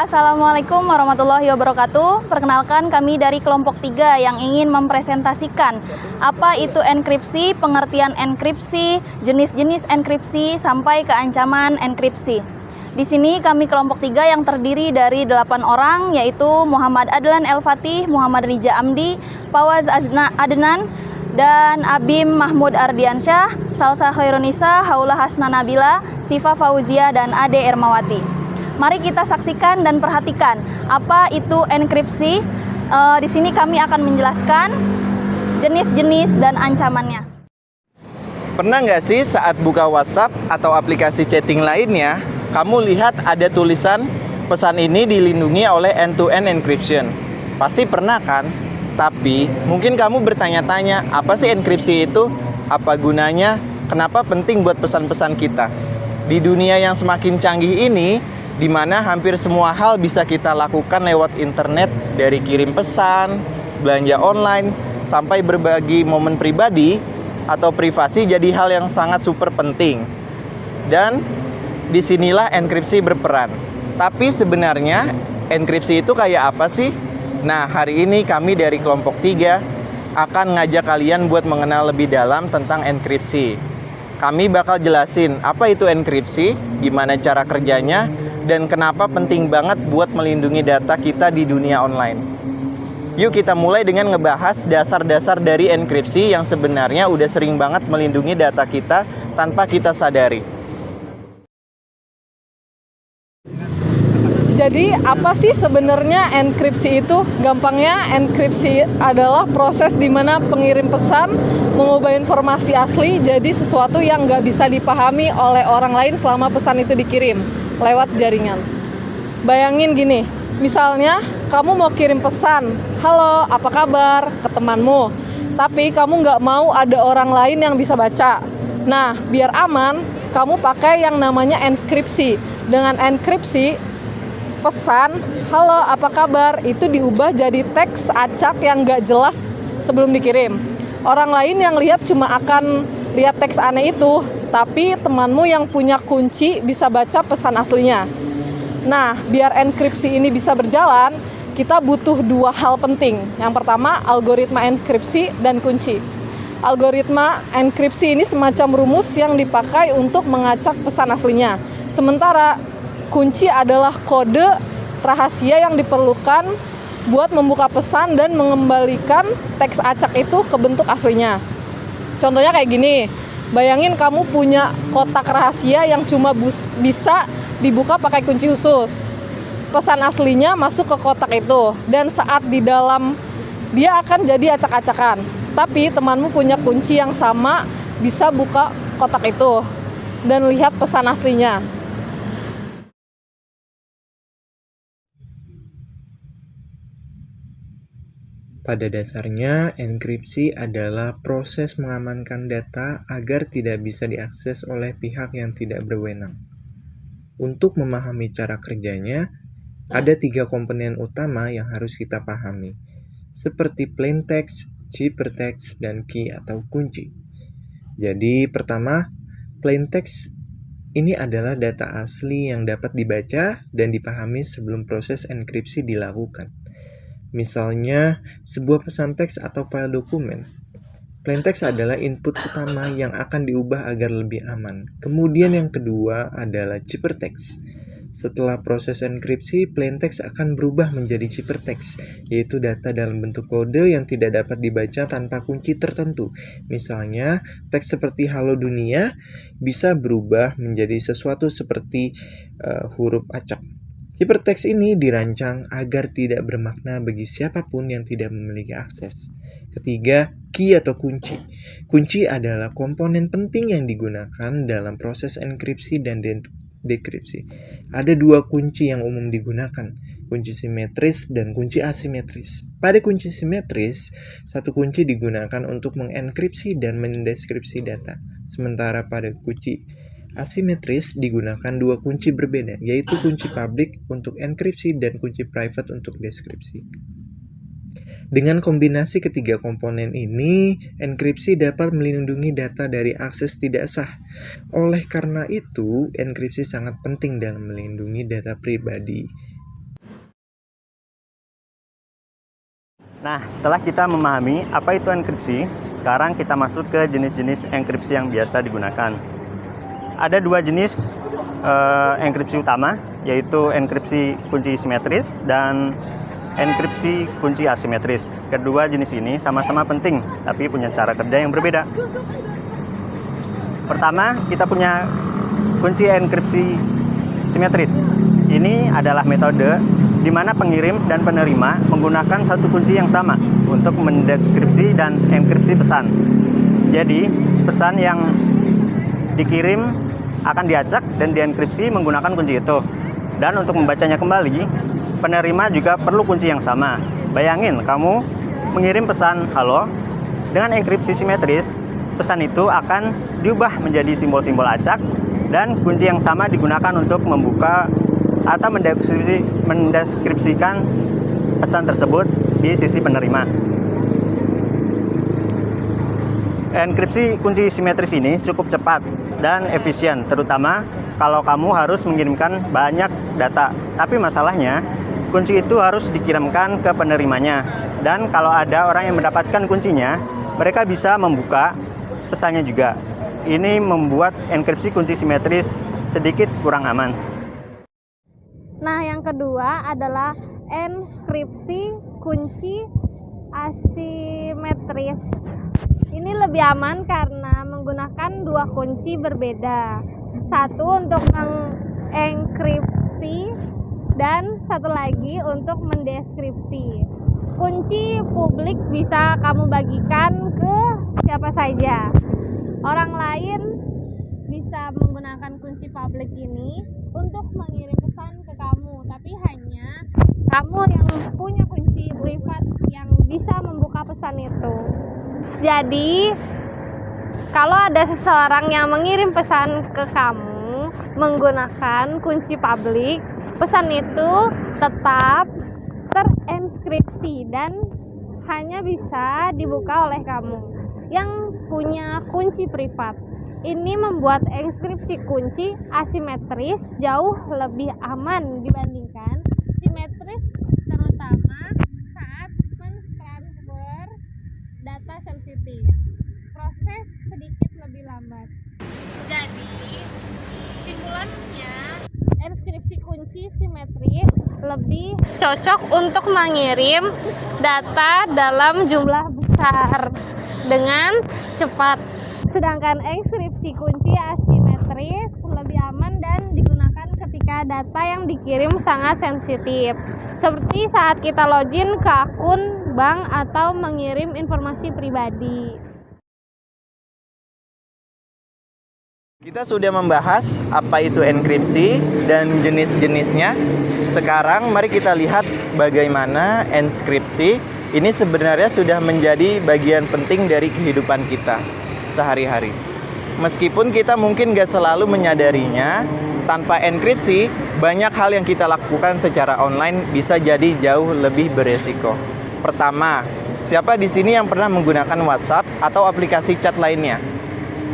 Assalamualaikum warahmatullahi wabarakatuh. Perkenalkan, kami dari kelompok 3 yang ingin mempresentasikan apa itu enkripsi, pengertian enkripsi, jenis-jenis enkripsi, sampai ke ancaman enkripsi. Di sini kami kelompok 3 yang terdiri dari 8 orang, yaitu Muhammad Adlan El-Fatih, Muhammad Rija Amdi, Fawaz Adnan, dan Abim Mahmud Ardiansyah, Salsa Khairunisa, Haula Hasna Nabila, Sifa Fauzia, dan Ade Ermawati. Mari kita saksikan dan perhatikan apa itu enkripsi. Di sini kami akan menjelaskan jenis-jenis dan ancamannya. Pernah nggak sih saat buka WhatsApp atau aplikasi chatting lainnya, kamu lihat ada tulisan pesan ini dilindungi oleh end-to-end encryption? Pasti pernah kan? Tapi mungkin kamu bertanya-tanya, apa sih enkripsi itu? Apa gunanya? Kenapa penting buat pesan-pesan kita? Di dunia yang semakin canggih ini, di mana hampir semua hal bisa kita lakukan lewat internet, dari kirim pesan, belanja online, sampai berbagi momen pribadi atau privasi jadi hal yang sangat super penting. Dan disinilah enkripsi berperan. Tapi sebenarnya enkripsi itu kayak apa sih? Nah, hari ini kami dari kelompok 3 akan ngajak kalian buat mengenal lebih dalam tentang enkripsi. Kami bakal jelasin apa itu enkripsi, gimana cara kerjanya, dan kenapa penting banget buat melindungi data kita di dunia online. Yuk kita mulai dengan ngebahas dasar-dasar dari enkripsi yang sebenarnya udah sering banget melindungi data kita tanpa kita sadari. Jadi apa sih sebenarnya enkripsi itu? Gampangnya, enkripsi adalah proses di mana pengirim pesan mengubah informasi asli jadi sesuatu yang nggak bisa dipahami oleh orang lain selama pesan itu dikirim lewat jaringan. Bayangin gini, misalnya kamu mau kirim pesan, halo apa kabar, ke temanmu, tapi kamu nggak mau ada orang lain yang bisa baca. Nah, biar aman, kamu pakai yang namanya enkripsi. Dengan enkripsi, pesan, halo apa kabar, itu diubah jadi teks acak yang nggak jelas sebelum dikirim. Orang lain yang lihat cuma akan lihat teks aneh itu, tapi temanmu yang punya kunci bisa baca pesan aslinya. Nah, biar enkripsi ini bisa berjalan, kita butuh 2 hal penting. Yang pertama, algoritma enkripsi dan kunci. Algoritma enkripsi ini semacam rumus yang dipakai untuk mengacak pesan aslinya. Sementara kunci adalah kode rahasia yang diperlukan buat membuka pesan dan mengembalikan teks acak itu ke bentuk aslinya. Contohnya kayak gini, bayangin kamu punya kotak rahasia yang cuma bisa dibuka pakai kunci khusus. Pesan aslinya masuk ke kotak itu, dan saat di dalam dia akan jadi acak-acakan. Tapi temanmu punya kunci yang sama, bisa buka kotak itu dan lihat pesan aslinya. Pada dasarnya, enkripsi adalah proses mengamankan data agar tidak bisa diakses oleh pihak yang tidak berwenang. Untuk memahami cara kerjanya, ada 3 komponen utama yang harus kita pahami, seperti plain text, ciphertext, dan key atau kunci. Jadi, pertama, plain text ini adalah data asli yang dapat dibaca dan dipahami sebelum proses enkripsi dilakukan. Misalnya, sebuah pesan teks atau file dokumen. Plain text adalah input utama yang akan diubah agar lebih aman. Kemudian yang kedua adalah ciphertext. Setelah proses enkripsi, plain text akan berubah menjadi ciphertext, yaitu data dalam bentuk kode yang tidak dapat dibaca tanpa kunci tertentu. Misalnya, teks seperti halo dunia bisa berubah menjadi sesuatu seperti huruf acak. Ciphertext ini dirancang agar tidak bermakna bagi siapapun yang tidak memiliki akses. Ketiga, key atau kunci. Kunci adalah komponen penting yang digunakan dalam proses enkripsi dan dekripsi. Ada 2 kunci yang umum digunakan, kunci simetris dan kunci asimetris. Pada kunci simetris, 1 kunci digunakan untuk mengenkripsi dan mendeskripsi data. Sementara pada kunci asimetris digunakan 2 kunci berbeda, yaitu kunci public untuk enkripsi dan kunci private untuk deskripsi. Dengan kombinasi ketiga komponen ini, enkripsi dapat melindungi data dari akses tidak sah. Oleh karena itu, enkripsi sangat penting dalam melindungi data pribadi. Nah, setelah kita memahami apa itu enkripsi, sekarang kita masuk ke jenis-jenis enkripsi yang biasa digunakan. Ada dua jenis enkripsi utama, yaitu enkripsi kunci simetris dan enkripsi kunci asimetris. Kedua jenis ini sama-sama penting, tapi punya cara kerja yang berbeda. Pertama, kita punya kunci enkripsi simetris. Ini adalah metode di mana pengirim dan penerima menggunakan satu kunci yang sama untuk mendeskripsi dan enkripsi pesan. Jadi, pesan yang dikirim akan diacak dan dienkripsi menggunakan kunci itu. Dan untuk membacanya kembali, penerima juga perlu kunci yang sama. Bayangin, kamu mengirim pesan halo, dengan enkripsi simetris, pesan itu akan diubah menjadi simbol-simbol acak dan kunci yang sama digunakan untuk membuka atau mendeskripsikan pesan tersebut di sisi penerima. Enkripsi kunci simetris ini cukup cepat dan efisien, terutama kalau kamu harus mengirimkan banyak data. Tapi masalahnya, kunci itu harus dikirimkan ke penerimanya. Dan kalau ada orang yang mendapatkan kuncinya, mereka bisa membuka pesannya juga. Ini membuat enkripsi kunci simetris sedikit kurang aman. Nah, yang kedua adalah enkripsi kunci asimetris. Ini lebih aman karena menggunakan dua kunci berbeda. Satu untuk mengenkripsi dan satu lagi untuk mendeskripsi. Kunci publik bisa kamu bagikan ke siapa saja. Orang lain bisa menggunakan kunci publik ini untuk mengirim pesan ke kamu, tapi hanya kamu yang punya kunci privat yang bisa membuka pesan itu. Jadi, kalau ada seseorang yang mengirim pesan ke kamu menggunakan kunci publik, pesan itu tetap terenkripsi dan hanya bisa dibuka oleh kamu yang punya kunci privat. Ini membuat enkripsi kunci asimetris jauh lebih aman dibandingkan simetris, terutama saat mentransfer data sensitif. Proses sedikit lebih lambat. Jadi, kesimpulannya, enkripsi kunci simetris lebih cocok untuk mengirim data dalam jumlah besar dengan cepat. Sedangkan enkripsi kunci asimetris lebih aman dan digunakan ketika data yang dikirim sangat sensitif. Seperti saat kita login ke akun bank atau mengirim informasi pribadi. Kita sudah membahas apa itu enkripsi dan jenis-jenisnya. Sekarang mari kita lihat bagaimana enkripsi ini sebenarnya sudah menjadi bagian penting dari kehidupan kita sehari-hari. Meskipun kita mungkin gak selalu menyadarinya, tanpa enkripsi, banyak hal yang kita lakukan secara online bisa jadi jauh lebih beresiko. Pertama, siapa di sini yang pernah menggunakan WhatsApp atau aplikasi chat lainnya?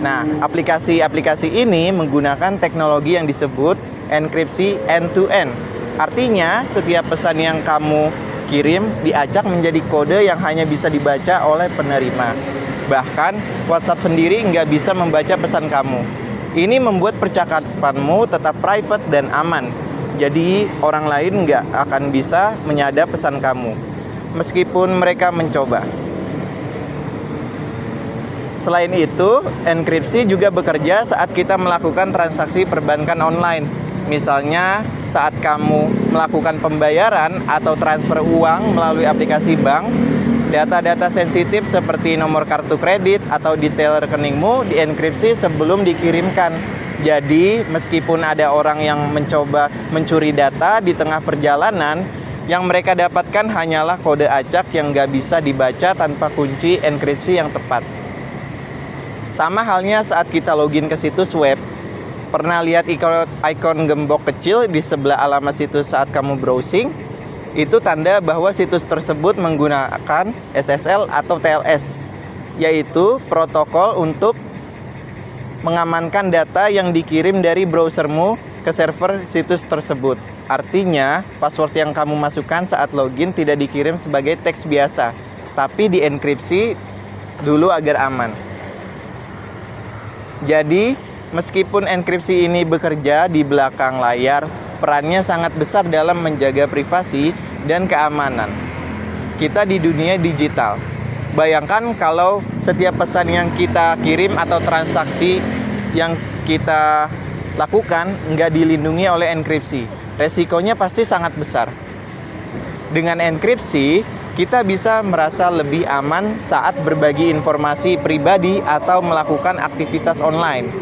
Nah, aplikasi-aplikasi ini menggunakan teknologi yang disebut enkripsi end-to-end. Artinya, setiap pesan yang kamu kirim diacak menjadi kode yang hanya bisa dibaca oleh penerima. Bahkan WhatsApp sendiri nggak bisa membaca pesan kamu. Ini membuat percakapanmu tetap private dan aman. Jadi orang lain nggak akan bisa menyadap pesan kamu, meskipun mereka mencoba. Selain itu, enkripsi juga bekerja saat kita melakukan transaksi perbankan online. Misalnya saat kamu melakukan pembayaran atau transfer uang melalui aplikasi bank, data-data sensitif seperti nomor kartu kredit atau detail rekeningmu dienkripsi sebelum dikirimkan. Jadi, meskipun ada orang yang mencoba mencuri data di tengah perjalanan, yang mereka dapatkan hanyalah kode acak yang nggak bisa dibaca tanpa kunci enkripsi yang tepat. Sama halnya saat kita login ke situs web. Pernah lihat ikon gembok kecil di sebelah alamat situs saat kamu browsing? Itu tanda bahwa situs tersebut menggunakan SSL atau TLS, yaitu protokol untuk mengamankan data yang dikirim dari browsermu ke server situs tersebut. Artinya, password yang kamu masukkan saat login tidak dikirim sebagai teks biasa, tapi dienkripsi dulu agar aman. Jadi, meskipun enkripsi ini bekerja di belakang layar, perannya sangat besar dalam menjaga privasi dan keamanan kita di dunia digital. Bayangkan kalau setiap pesan yang kita kirim atau transaksi yang kita lakukan nggak dilindungi oleh enkripsi. Resikonya pasti sangat besar. Dengan enkripsi, kita bisa merasa lebih aman saat berbagi informasi pribadi atau melakukan aktivitas online.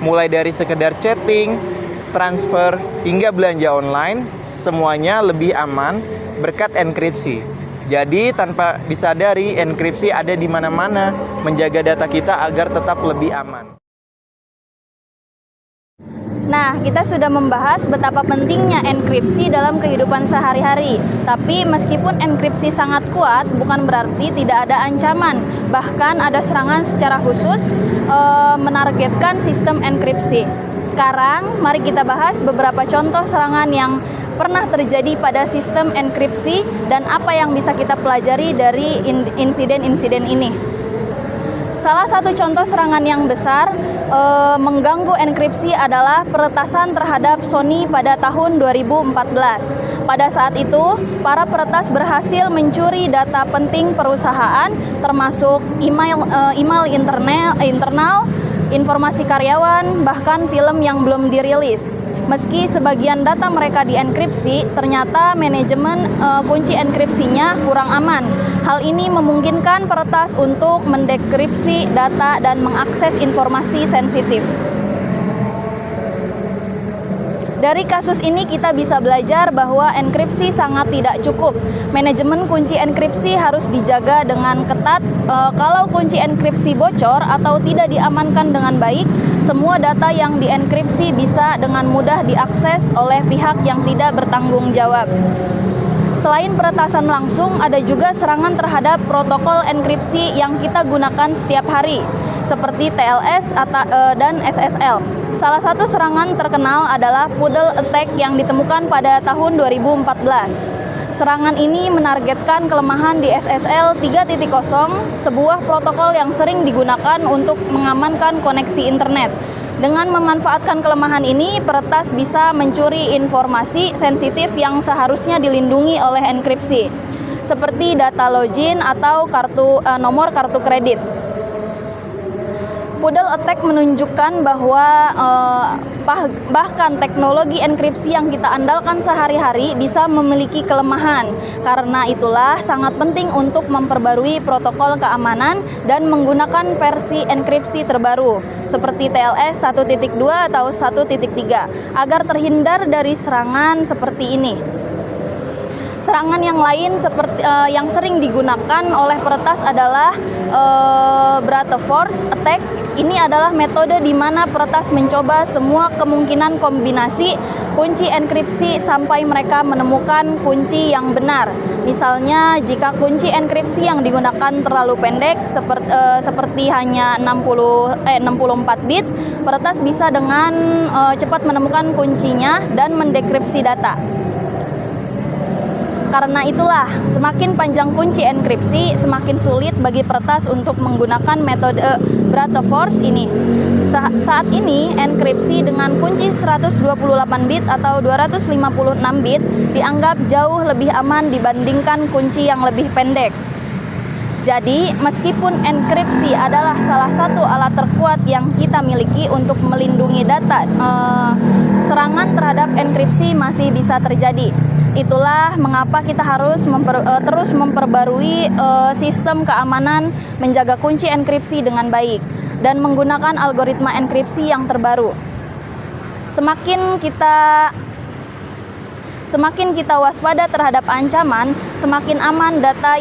Mulai dari sekedar chatting, transfer, hingga belanja online, semuanya lebih aman berkat enkripsi. Jadi tanpa disadari, enkripsi ada di mana-mana, menjaga data kita agar tetap lebih aman. Nah, kita sudah membahas betapa pentingnya enkripsi dalam kehidupan sehari-hari. Tapi meskipun enkripsi sangat kuat, bukan berarti tidak ada ancaman. Bahkan ada serangan secara khusus menargetkan sistem enkripsi. Sekarang, mari kita bahas beberapa contoh serangan yang pernah terjadi pada sistem enkripsi dan apa yang bisa kita pelajari dari insiden-insiden ini. Salah satu contoh serangan yang besar mengganggu enkripsi adalah peretasan terhadap Sony pada tahun 2014. Pada saat itu, para peretas berhasil mencuri data penting perusahaan, termasuk email internal, informasi karyawan, bahkan film yang belum dirilis. Meski sebagian data mereka dienkripsi, ternyata manajemen kunci enkripsinya kurang aman. Hal ini memungkinkan peretas untuk mendekripsi data dan mengakses informasi sensitif. Dari kasus ini kita bisa belajar bahwa enkripsi sangat tidak cukup. Manajemen kunci enkripsi harus dijaga dengan ketat. Kalau kunci enkripsi bocor atau tidak diamankan dengan baik, semua data yang dienkripsi bisa dengan mudah diakses oleh pihak yang tidak bertanggung jawab. Selain peretasan langsung, ada juga serangan terhadap protokol enkripsi yang kita gunakan setiap hari, seperti TLS dan SSL. Salah satu serangan terkenal adalah Poodle Attack yang ditemukan pada tahun 2014. Serangan ini menargetkan kelemahan di SSL 3.0, sebuah protokol yang sering digunakan untuk mengamankan koneksi internet. Dengan memanfaatkan kelemahan ini, peretas bisa mencuri informasi sensitif yang seharusnya dilindungi oleh enkripsi, seperti data login atau nomor kartu kredit. Poodle Attack menunjukkan bahwa bahkan teknologi enkripsi yang kita andalkan sehari-hari bisa memiliki kelemahan. Karena itulah sangat penting untuk memperbarui protokol keamanan dan menggunakan versi enkripsi terbaru seperti TLS 1.2 atau 1.3 agar terhindar dari serangan seperti ini. Serangan yang lain seperti yang sering digunakan oleh peretas adalah brute force attack. Ini adalah metode di mana peretas mencoba semua kemungkinan kombinasi kunci enkripsi sampai mereka menemukan kunci yang benar. Misalnya, jika kunci enkripsi yang digunakan terlalu pendek seperti hanya 64 bit, peretas bisa dengan cepat menemukan kuncinya dan mendekripsi data. Karena itulah, semakin panjang kunci enkripsi, semakin sulit bagi peretas untuk menggunakan metode brute force ini. Saat ini, enkripsi dengan kunci 128 bit atau 256 bit dianggap jauh lebih aman dibandingkan kunci yang lebih pendek. Jadi, meskipun enkripsi adalah salah satu alat terkuat yang kita miliki untuk melindungi data, serangan terhadap enkripsi masih bisa terjadi. Itulah mengapa kita harus terus memperbarui sistem keamanan, menjaga kunci enkripsi dengan baik, dan menggunakan algoritma enkripsi yang terbaru. Semakin kita waspada terhadap ancaman, semakin aman data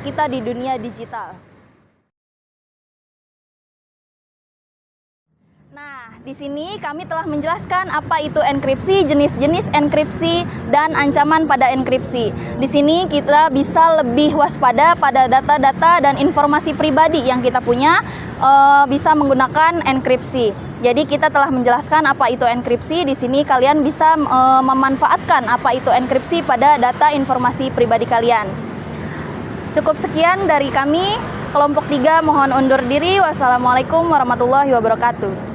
kita di dunia digital. Nah, di sini kami telah menjelaskan apa itu enkripsi, jenis-jenis enkripsi, dan ancaman pada enkripsi. Di sini kita bisa lebih waspada pada data-data dan informasi pribadi yang kita punya bisa menggunakan enkripsi. Jadi kita telah menjelaskan apa itu enkripsi. Di sini kalian bisa memanfaatkan apa itu enkripsi pada data informasi pribadi kalian. Cukup sekian dari kami. Kelompok 3 mohon undur diri. Wassalamualaikum warahmatullahi wabarakatuh.